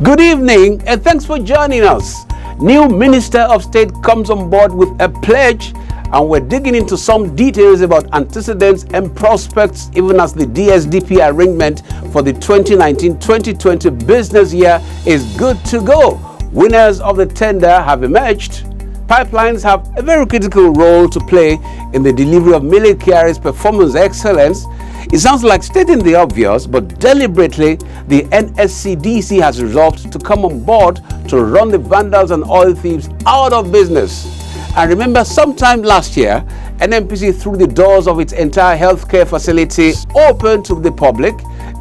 Good evening and thanks for joining us. New Minister of State comes on board with a pledge, and we're digging into some details about antecedents and prospects even as the DSDP arrangement for the 2019-2020 business year is good to go. Winners of the tender have emerged. Pipelines have a very critical role to play in the delivery of Mele Kyari's performance excellence. It sounds like stating the obvious, but deliberately, the NSCDC has resolved to come on board to run the vandals and oil thieves out of business. And remember, sometime last year, NNPC threw the doors of its entire healthcare facility open to the public.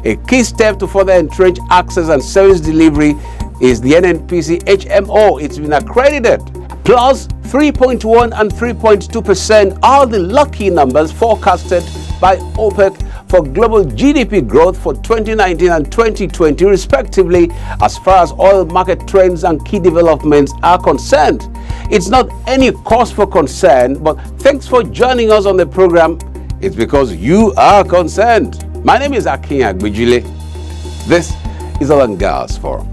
A key step to further entrench access and service delivery is the NNPC HMO. It's been accredited. Plus, 3.1 and 3.2% are the lucky numbers forecasted by OPEC for global GDP growth for 2019 and 2020 respectively, as far as oil market trends and key developments are concerned. It's not any cause for concern, but thanks for joining us on the program. It's because you are concerned. My name is Akin Agbejile. This is Oil and Gas Forum.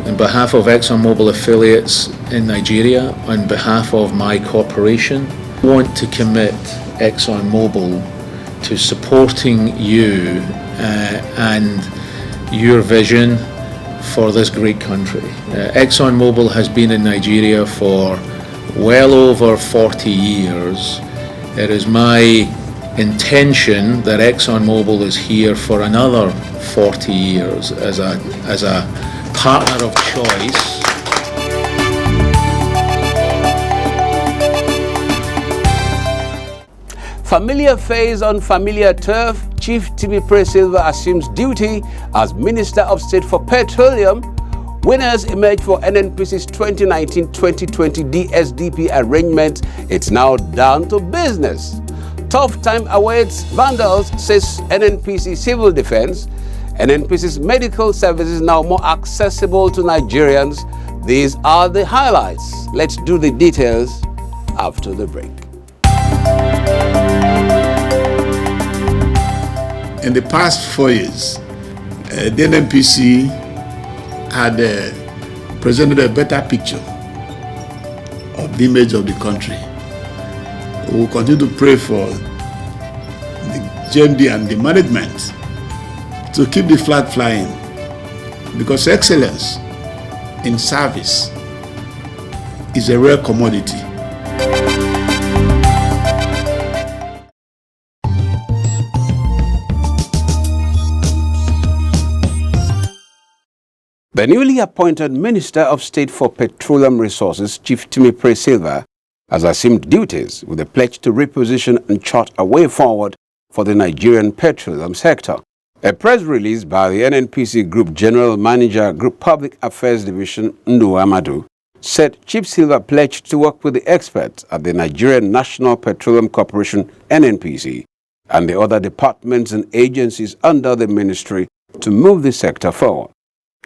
On behalf of ExxonMobil affiliates in Nigeria, on behalf of my corporation, I want to commit ExxonMobil to supporting you and your vision for this great country. ExxonMobil has been in Nigeria for well over 40 years. It is my intention that ExxonMobil is here for another 40 years as a partner of choice. Familiar face on familiar turf, Chief Timipre Silva assumes duty as Minister of State for Petroleum. Winners emerge for NNPC's 2019-2020 DSDP arrangement. It's now down to business. Tough time awaits vandals, says NNPC Civil Defense. NNPC's medical services now more accessible to Nigerians. These are the highlights. Let's do the details after the break. In the past 4 years, the NNPC had presented a better picture of the image of the country. We will continue to pray for the GMD and the management to keep the flag flying, because excellence in service is a rare commodity. The newly appointed Minister of State for Petroleum Resources, Chief Timipre Silva, has assumed duties with a pledge to reposition and chart a way forward for the Nigerian petroleum sector. A press release by the NNPC Group General Manager, Group Public Affairs Division, Ndu Amadu, said Chief Silva pledged to work with the experts at the Nigerian National Petroleum Corporation, NNPC, and the other departments and agencies under the ministry to move the sector forward.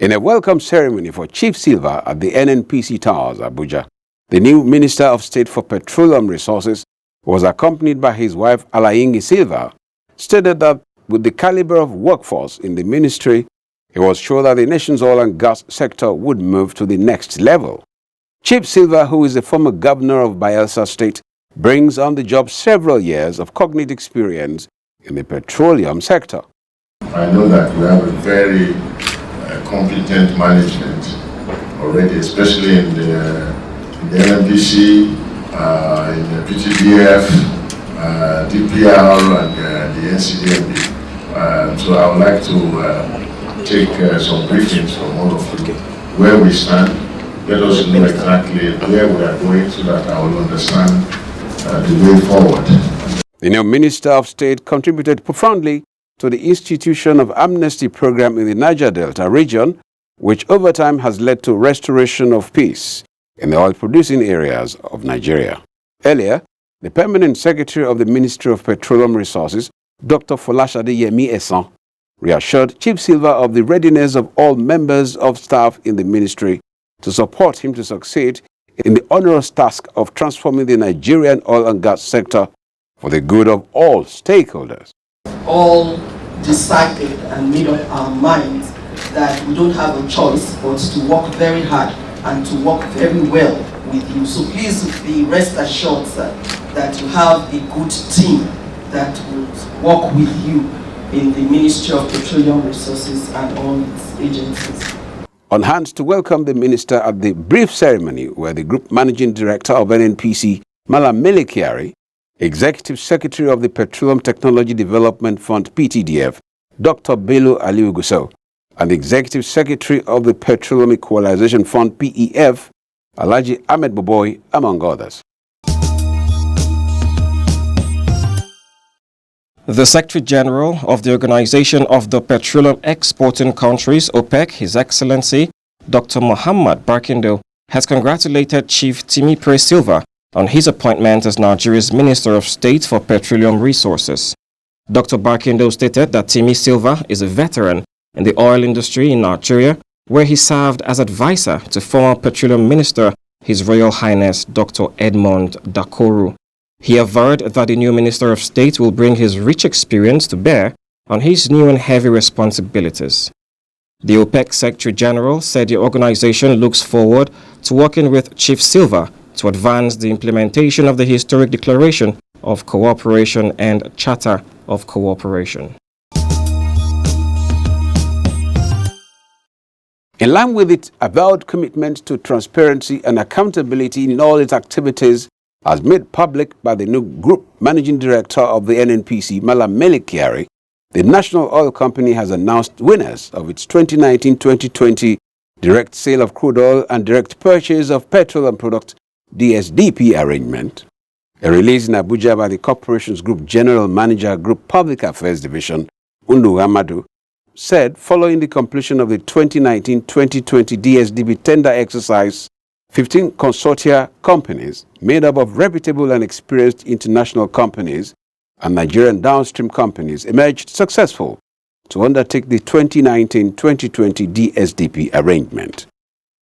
In a welcome ceremony for Chief Silva at the NNPC Towers, Abuja, the new Minister of State for Petroleum Resources was accompanied by his wife Alayingi Silva, stated that with the caliber of workforce in the ministry, he was sure that the nation's oil and gas sector would move to the next level. Chief Silva, who is the former governor of Bayelsa State, brings on the job several years of cognate experience in the petroleum sector. I know that we have a very competent management already, especially in the NNPC, in the PTDF, DPR, and the NCDMB. So I would like to take some briefings from all of you where we stand. Let us know exactly where we are going so that I will understand the way forward. The new Minister of State contributed profoundly to the institution of amnesty program in the Niger Delta region, which over time has led to restoration of peace in the oil-producing areas of Nigeria. Earlier, the Permanent Secretary of the Ministry of Petroleum Resources, Dr. Folashade Yemi Esan, reassured Chief Silva of the readiness of all members of staff in the ministry to support him to succeed in the onerous task of transforming the Nigerian oil and gas sector for the good of all stakeholders. All decided and made up our minds that we don't have a choice but to work very hard and to work very well with you. So please be rest assured, sir, that you have a good team that will work with you in the Ministry of Petroleum Resources and all its agencies. On hand to welcome the minister at the brief ceremony were the Group Managing Director of NNPC, Malam Mele Kyari, Executive Secretary of the Petroleum Technology Development Fund, PTDF, Dr. Bello Aliu Gusau, and the Executive Secretary of the Petroleum Equalization Fund, PEF, Alhaji Ahmed Boboy, among others. The Secretary General of the Organization of the Petroleum Exporting Countries, OPEC, His Excellency Dr. Muhammad Barkindo, has congratulated Chief Timi Pre Silva on his appointment as Nigeria's Minister of State for Petroleum Resources. Dr. Barkindo stated that Timi Silva is a veteran in the oil industry in Nigeria, where he served as advisor to former Petroleum Minister, His Royal Highness Dr. Edmond Dakoru. He averred that the new Minister of State will bring his rich experience to bear on his new and heavy responsibilities. The OPEC Secretary General said the organization looks forward to working with Chief Silva to advance the implementation of the historic Declaration of Cooperation and Charter of Cooperation. In line with its avowed commitment to transparency and accountability in all its activities, as made public by the new Group Managing Director of the NNPC, Malam Mele Kyari, the National Oil Company has announced winners of its 2019-2020 Direct Sale of Crude Oil and Direct Purchase of Petroleum Products DSDP arrangement. A release in Abuja by the Corporation's Group General Manager, Group Public Affairs Division, Undu Amadu, said following the completion of the 2019-2020 DSDP tender exercise, 15 consortia companies made up of reputable and experienced international companies and Nigerian downstream companies emerged successful to undertake the 2019-2020 DSDP arrangement.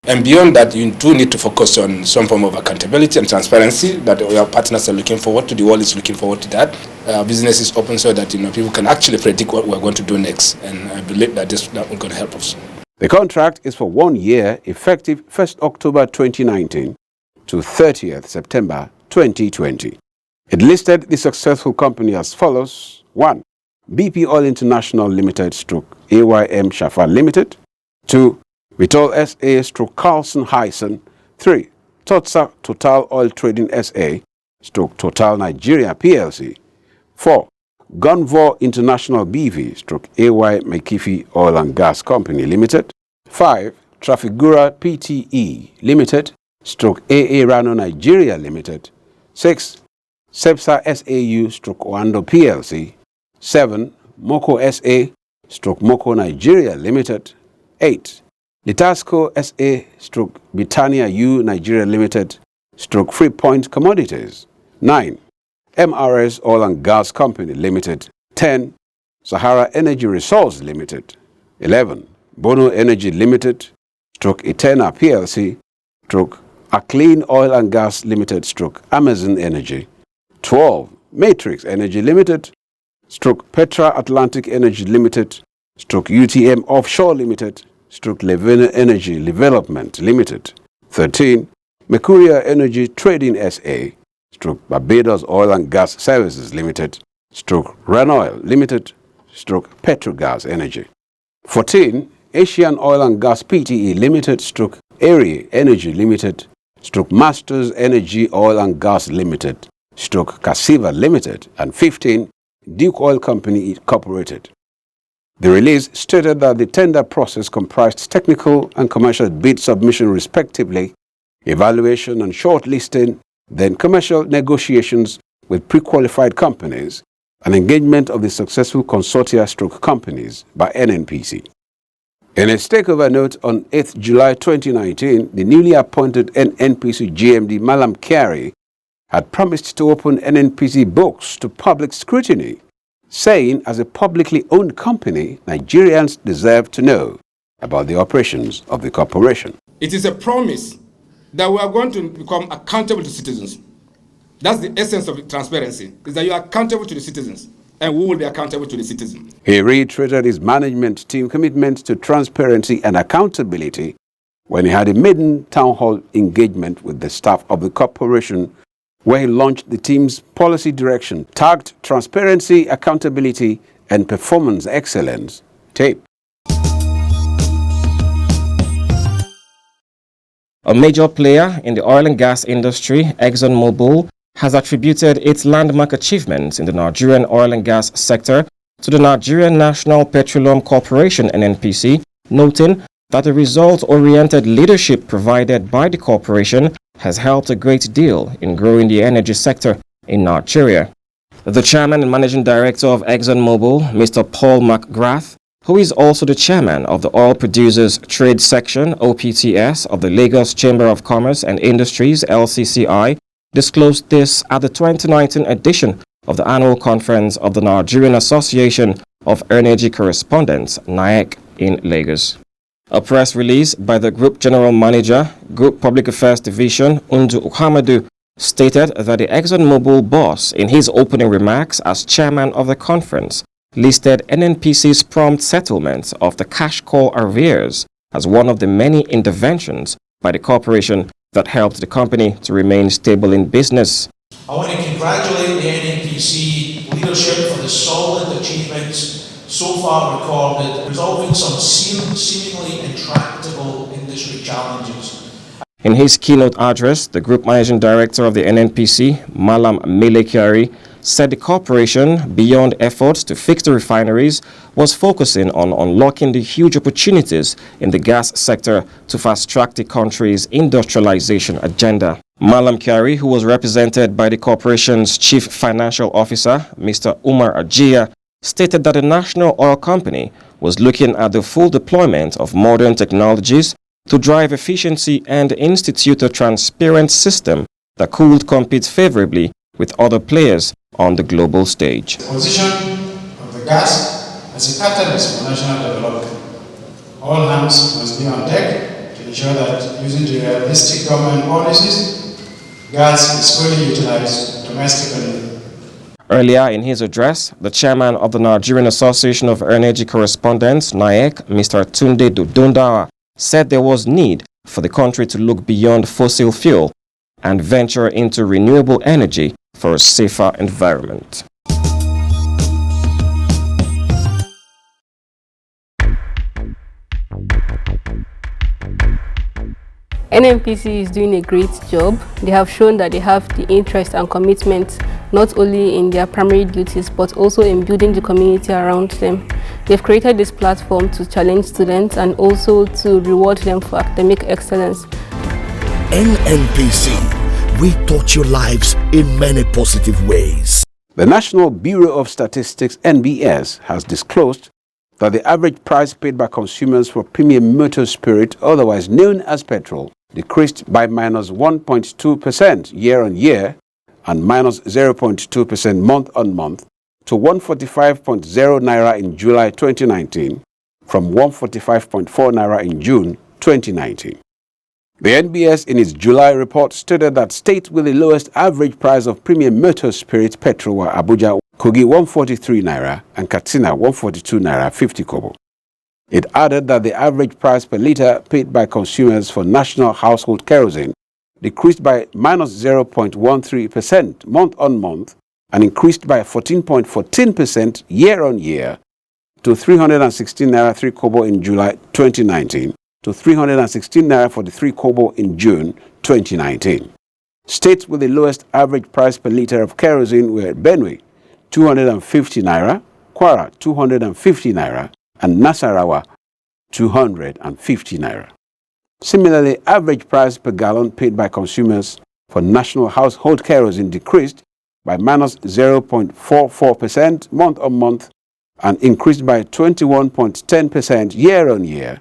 And beyond that, you do need to focus on some form of accountability and transparency that our partners are looking forward to. The world is looking forward to that. Our business is open so that people can actually predict what we're going to do next. And I believe that that will going to help us. The contract is for 1 year, effective 1st October 2019 to 30th September 2020. It listed the successful company as follows: 1. BP Oil International Limited / AYM Shafa Limited. 2. Vitol SA / Carlson Hyson. 3. Totsa Total Oil Trading SA / Total Nigeria PLC. 4. Gunvor International BV / AY McKiffey Oil and Gas Company Limited. 5. Trafigura PTE Limited / AA Rano Nigeria Limited. 6. Sepsa SAU / Oando PLC. 7. Moko SA / Moko Nigeria Limited. 8. Litasco SA / Britannia U Nigeria Limited / Freepoint Commodities. 9. MRS Oil and Gas Company Limited. 10. Sahara Energy Resource Limited. 11. Bono Energy Limited / Eterna PLC / Aclean Oil and Gas Limited / Amazon Energy. 12. Matrix Energy Limited / Petra Atlantic Energy Limited / UTM Offshore Limited / Levena Energy Development Limited. 13. Mercuria Energy Trading SA / Barbados Oil and Gas Services Limited / Ranoil Limited / Petrogas Energy. 14. Asian Oil and Gas Pte Limited / Airy Energy Limited / Masters Energy Oil and Gas Limited / Casiva Limited. And 15. Duke Oil Company Incorporated. The release stated that the tender process comprised technical and commercial bid submission respectively, evaluation and shortlisting, then commercial negotiations with pre-qualified companies, and engagement of the successful consortia / companies by NNPC. In its takeover note on 8th July 2019, the newly appointed NNPC GMD Malam Kyari had promised to open NNPC books to public scrutiny, saying as a publicly owned company, Nigerians deserve to know about the operations of the corporation. It is a promise that we are going to become accountable to citizens. That's the essence of transparency, is that you are accountable to the citizens. and we will be accountable to the citizens. He reiterated his management team commitment to transparency and accountability when he had a maiden town hall engagement with the staff of the corporation, where he launched the team's policy direction tagged Transparency, Accountability and Performance Excellence tape. A major player in the oil and gas industry, ExxonMobil, has attributed its landmark achievements in the Nigerian oil and gas sector to the Nigerian National Petroleum Corporation (NNPC), noting that the result-oriented leadership provided by the corporation has helped a great deal in growing the energy sector in Nigeria. The chairman and managing director of ExxonMobil, Mr. Paul McGrath, who is also the chairman of the Oil Producers Trade Section (OPTS) of the Lagos Chamber of Commerce and Industries (LCCI), disclosed this at the 2019 edition of the annual conference of the Nigerian Association of Energy Correspondents (NAEC) in Lagos. A press release by the Group General Manager, Group Public Affairs Division, Undu Uhamadu, stated that the ExxonMobil boss, in his opening remarks as chairman of the conference, listed NNPC's prompt settlement of the cash call arrears as one of the many interventions by the corporation that helped the company to remain stable in business. I want to congratulate the NNPC leadership for the solid achievements so far recorded, resolving some seemingly intractable industry challenges. In his keynote address, the Group Managing Director of the NNPC, Malam Mele Kyari, said the corporation, beyond efforts to fix the refineries, was focusing on unlocking the huge opportunities in the gas sector to fast-track the country's industrialization agenda. Malam Kyari, who was represented by the corporation's Chief Financial Officer, Mr. Umar Ajia, stated that the National Oil Company was looking at the full deployment of modern technologies to drive efficiency and institute a transparent system that could compete favorably with other players on the global stage. The position of the gas as a catalyst for national development. All hands must be on deck to ensure that using the realistic government policies, gas is fully utilized domestically. Earlier in his address, the chairman of the Nigerian Association of Energy Correspondents, NAEC, Mr. Tunde Dodondawa, said there was need for the country to look beyond fossil fuel and venture into renewable energy for a safer environment. NNPC is doing a great job. They have shown that they have the interest and commitment not only in their primary duties but also in building the community around them. They've created this platform to challenge students and also to reward them for academic excellence. NNPC, we touch your lives in many positive ways. The National Bureau of Statistics (NBS) has disclosed that the average price paid by consumers for premium motor spirit, otherwise known as petrol, decreased by minus 1.2% year-on-year and minus 0.2% month-on-month to 145.0 naira in July 2019 from 145.4 naira in June 2019. The NBS in its July report stated that states with the lowest average price of premium motor spirit petrol were Abuja, Kogi 143 naira and Katsina 142 naira 50 kobo. It added that the average price per litre paid by consumers for national household kerosene decreased by minus 0.13% month-on-month and increased by 14.14% year-on-year to 316 naira 3 kobo in July 2019 to 316 naira 43 kobo in June 2019. States with the lowest average price per litre of kerosene were Benue 250 naira, Kwara 250 naira, and Nasarawa 250 naira. Similarly, average price per gallon paid by consumers for national household kerosene decreased by minus 0.44% month-on-month and increased by 21.10% year-on-year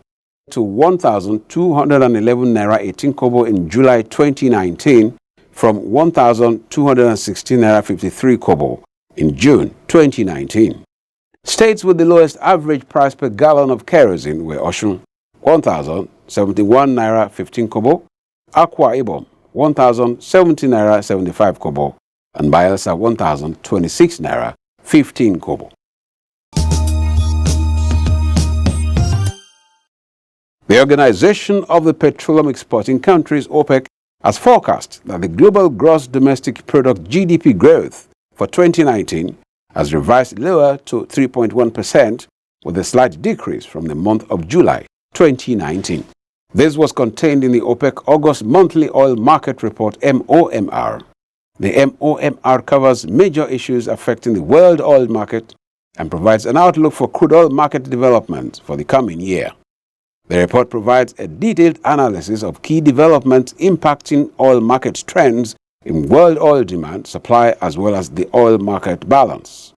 to 1,211 naira 18 kobo in July 2019 from 1,216 naira 53 kobo in June 2019. States with the lowest average price per gallon of kerosene were Osun, 1,071 naira 15 kobo, Akwa Ibom, 1,070 naira 75 kobo, and Bayelsa, 1,026 naira 15 kobo. The Organization of the Petroleum Exporting Countries, OPEC, has forecast that the global gross domestic product GDP growth for 2019 has revised lower to 3.1%, with a slight decrease from the month of July 2019. This was contained in the OPEC August Monthly Oil Market Report, MOMR. The MOMR covers major issues affecting the world oil market and provides an outlook for crude oil market development for the coming year. The report provides a detailed analysis of key developments impacting oil market trends in world oil demand, supply, as well as the oil market balance.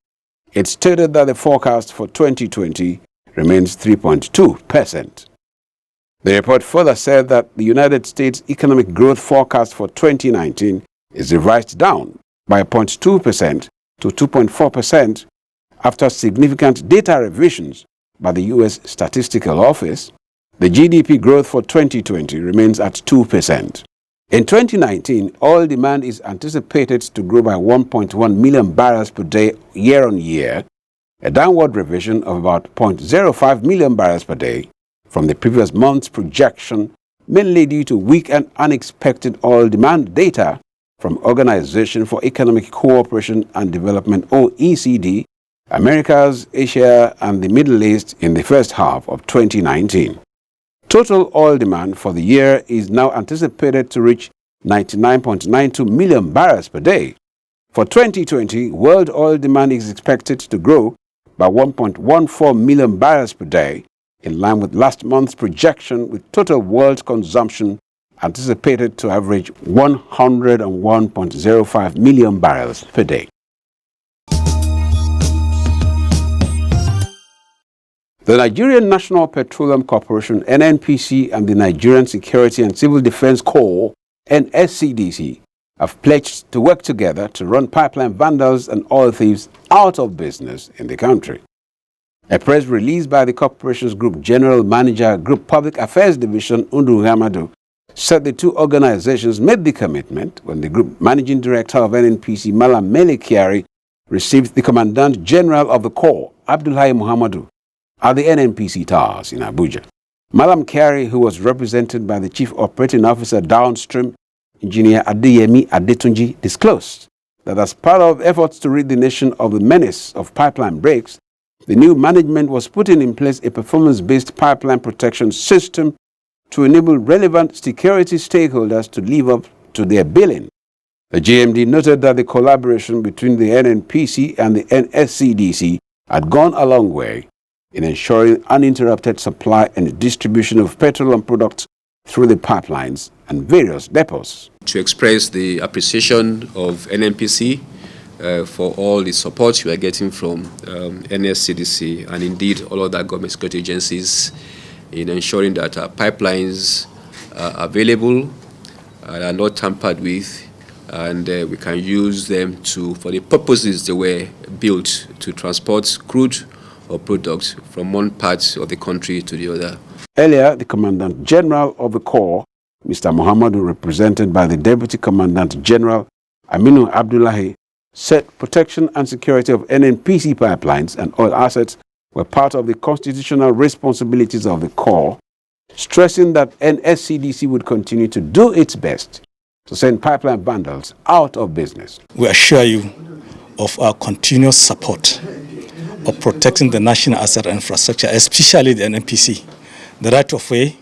It stated that the forecast for 2020 remains 3.2%. The report further said that the United States economic growth forecast for 2019 is revised down by 0.2% to 2.4% after significant data revisions by the U.S. Statistical Office. The GDP growth for 2020 remains at 2%. In 2019, oil demand is anticipated to grow by 1.1 million barrels per day year-on-year, a downward revision of about 0.05 million barrels per day from the previous month's projection, mainly due to weak and unexpected oil demand data from Organization for Economic Cooperation and Development, OECD, Americas, Asia, and the Middle East in the first half of 2019. Total oil demand for the year is now anticipated to reach 99.92 million barrels per day. For 2020, world oil demand is expected to grow by 1.14 million barrels per day, in line with last month's projection, with total world consumption anticipated to average 101.05 million barrels per day. The Nigerian National Petroleum Corporation, NNPC, and the Nigerian Security and Civil Defense Corps, NSCDC, have pledged to work together to run pipeline vandals and oil thieves out of business in the country. A press release by the corporation's Group General Manager, Group Public Affairs Division, Undu Hamadu, said the two organizations made the commitment when the Group Managing Director of NNPC, Malam Mele Kyari, received the Commandant General of the Corps, Abdullahi Muhammadu, at the NNPC Towers in Abuja. Malam Kyari, who was represented by the Chief Operating Officer downstream, Engineer Adeyemi Adetunji, disclosed that as part of efforts to rid the nation of the menace of pipeline breaks, the new management was putting in place a performance-based pipeline protection system to enable relevant security stakeholders to live up to their billing. The GMD noted that the collaboration between the NNPC and the NSCDC had gone a long way in ensuring uninterrupted supply and distribution of petroleum products through the pipelines and various depots. To express the appreciation of NNPC for all the support we are getting from NSCDC and indeed all other government security agencies in ensuring that our pipelines are available, are not tampered with, and we can use them for the purposes they were built to transport crude or products from one part of the country to the other. Earlier, the Commandant General of the Corps, Mr. Muhammadu, represented by the Deputy Commandant General Aminu Abdullahi, said protection and security of NNPC pipelines and oil assets were part of the constitutional responsibilities of the Corps, stressing that NSCDC would continue to do its best to send pipeline vandals out of business. We assure you of our continuous support of protecting the national asset infrastructure, especially the NNPC, the right of way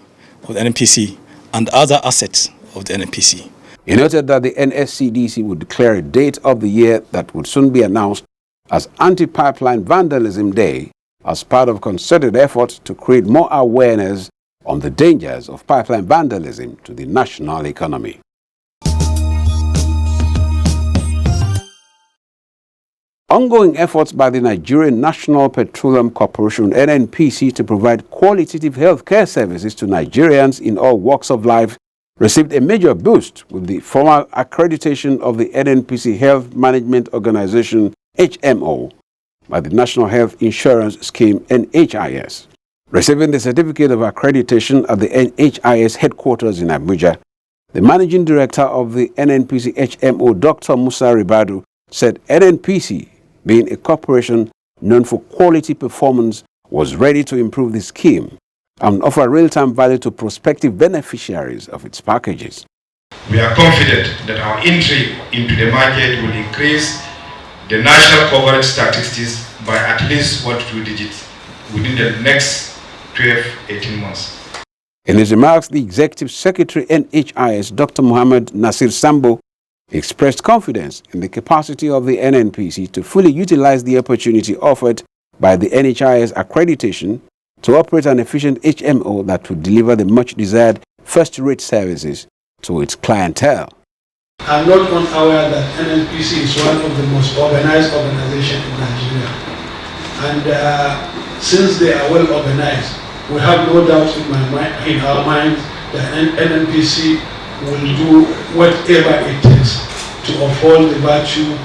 of the NNPC, and other assets of the NNPC. He noted that the NSCDC would declare a date of the year that would soon be announced as Anti-Pipeline Vandalism Day as part of concerted efforts to create more awareness on the dangers of pipeline vandalism to the national economy. Ongoing efforts by the Nigerian National Petroleum Corporation, NNPC, to provide qualitative healthcare services to Nigerians in all walks of life received a major boost with the formal accreditation of the NNPC Health Management Organization, HMO, by the National Health Insurance Scheme, NHIS. Receiving the certificate of accreditation at the NHIS headquarters in Abuja, the Managing Director of the NNPC HMO, Dr. Musa Ribadu, said NNPC being a corporation known for quality performance, was ready to improve the scheme and offer real-time value to prospective beneficiaries of its packages. We are confident that our entry into the market will increase the national coverage statistics by at least 1 to 2 digits within the next 12-18 months. In his remarks, the Executive Secretary NHIS, Dr. Mohammed Nasir Sambo, expressed confidence in the capacity of the NNPC to fully utilize the opportunity offered by the NHIS accreditation to operate an efficient HMO that would deliver the much-desired first-rate services to its clientele. I'm not unaware that NNPC is one of the most organized organizations in Nigeria. And since they are well organized, we have no doubt in our minds that NNPC will do whatever it takes to uphold the virtue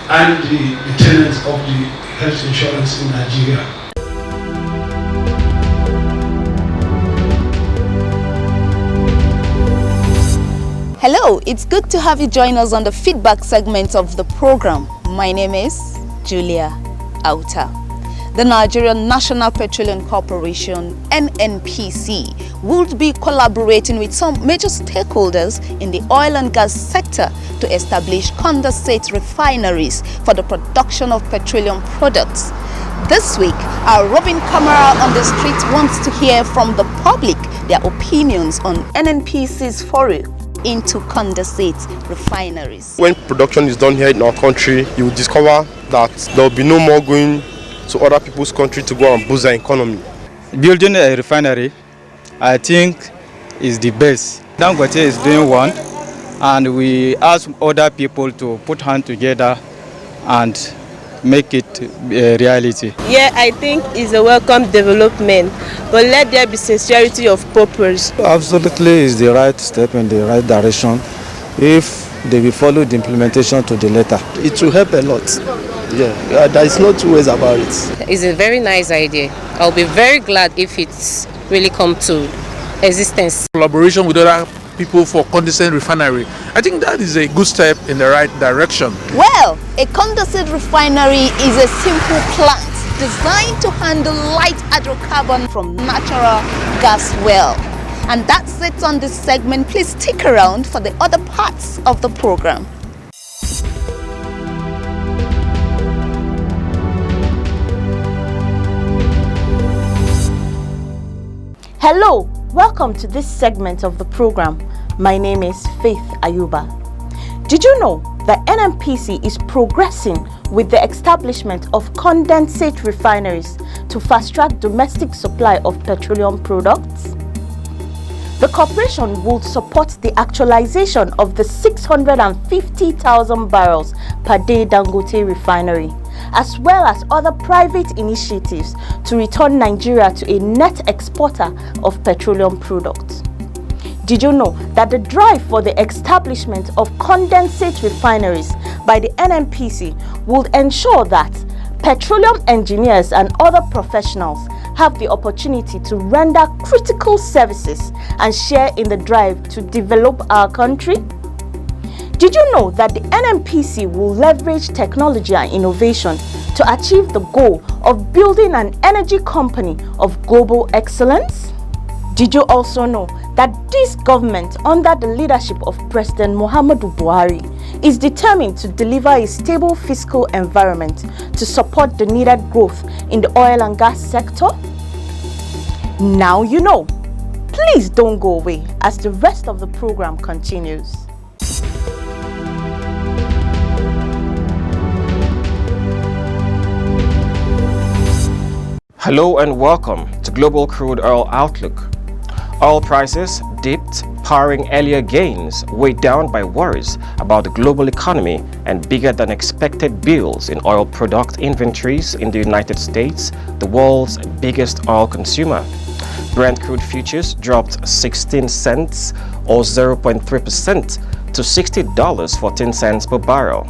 and the tenets of the health insurance in Nigeria. Hello, it's good to have you join us on the feedback segment of the program. My name is Julia Auta. The Nigerian National Petroleum Corporation, NNPC, will be collaborating with some major stakeholders in the oil and gas sector to establish condensate refineries for the production of petroleum products. This week, our Robin Kamara on the street wants to hear from the public their opinions on NNPC's foray into condensate refineries. When production is done here in our country, you will discover that there will be no more going to other people's country to go and boost their economy. Building a refinery, I think, is the best. Dangote is doing one, and we ask other people to put hands together and make it a reality. Yeah, I think it's a welcome development, but let there be sincerity of purpose. Absolutely, is the right step in the right direction if they will follow the implementation to the letter. It will help a lot. Yeah, there is no two ways about it. It's a very nice idea. I'll be very glad if it's really come to existence. Collaboration with other people for condensate refinery. I think that is a good step in the right direction. Well, a condensate refinery is a simple plant designed to handle light hydrocarbon from natural gas well. And that's it on this segment. Please stick around for the other parts of the program. Hello, welcome to this segment of the program. My name is Faith Ayuba. Did you know that NNPC is progressing with the establishment of condensate refineries to fast-track domestic supply of petroleum products? The corporation will support the actualization of the 650,000 barrels per day Dangote refinery, as well as other private initiatives to return Nigeria to a net exporter of petroleum products. Did you know that the drive for the establishment of condensate refineries by the NNPC will ensure that petroleum engineers and other professionals have the opportunity to render critical services and share in the drive to develop our country? Did you know that the NNPC will leverage technology and innovation to achieve the goal of building an energy company of global excellence? Did you also know that this government, under the leadership of President Muhammadu Buhari, is determined to deliver a stable fiscal environment to support the needed growth in the oil and gas sector? Now you know. Please don't go away as the rest of the program continues. Hello and welcome to Global Crude Oil Outlook. Oil prices dipped, powering earlier gains weighed down by worries about the global economy and bigger than expected bills in oil product inventories in the United States, the world's biggest oil consumer. Brent crude futures dropped 16 cents or 0.3% to $60.14 per barrel.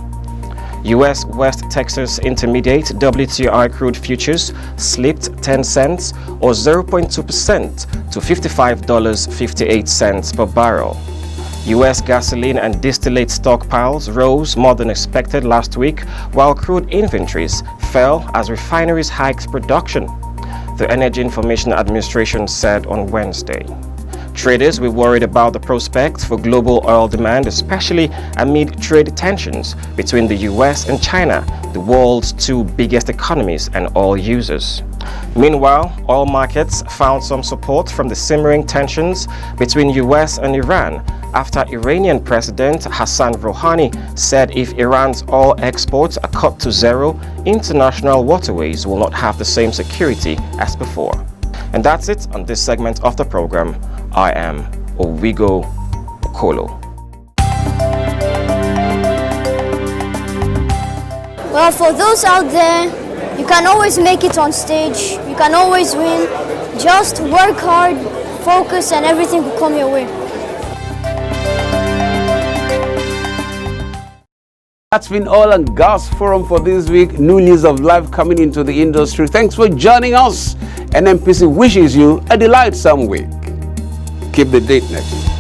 U.S. West Texas Intermediate WTI crude futures slipped 10 cents or 0.2% to $55.58 per barrel. U.S. gasoline and distillate stockpiles rose more than expected last week, while crude inventories fell as refineries hiked production, the Energy Information Administration said on Wednesday. Traders were worried about the prospects for global oil demand, especially amid trade tensions between the U.S. and China, the world's two biggest economies and oil users. Meanwhile, oil markets found some support from the simmering tensions between U.S. and Iran after Iranian President Hassan Rouhani said if Iran's oil exports are cut to zero, international waterways will not have the same security as before. And that's it on this segment of the program. I am Owigo Okolo. Well, for those out there, you can always make it on stage. You can always win. Just work hard, focus, and everything will come your way. That's been all on Gas Forum for this week. New news of life coming into the industry. Thanks for joining us. NNPC wishes you a delightsome week. Keep the date next.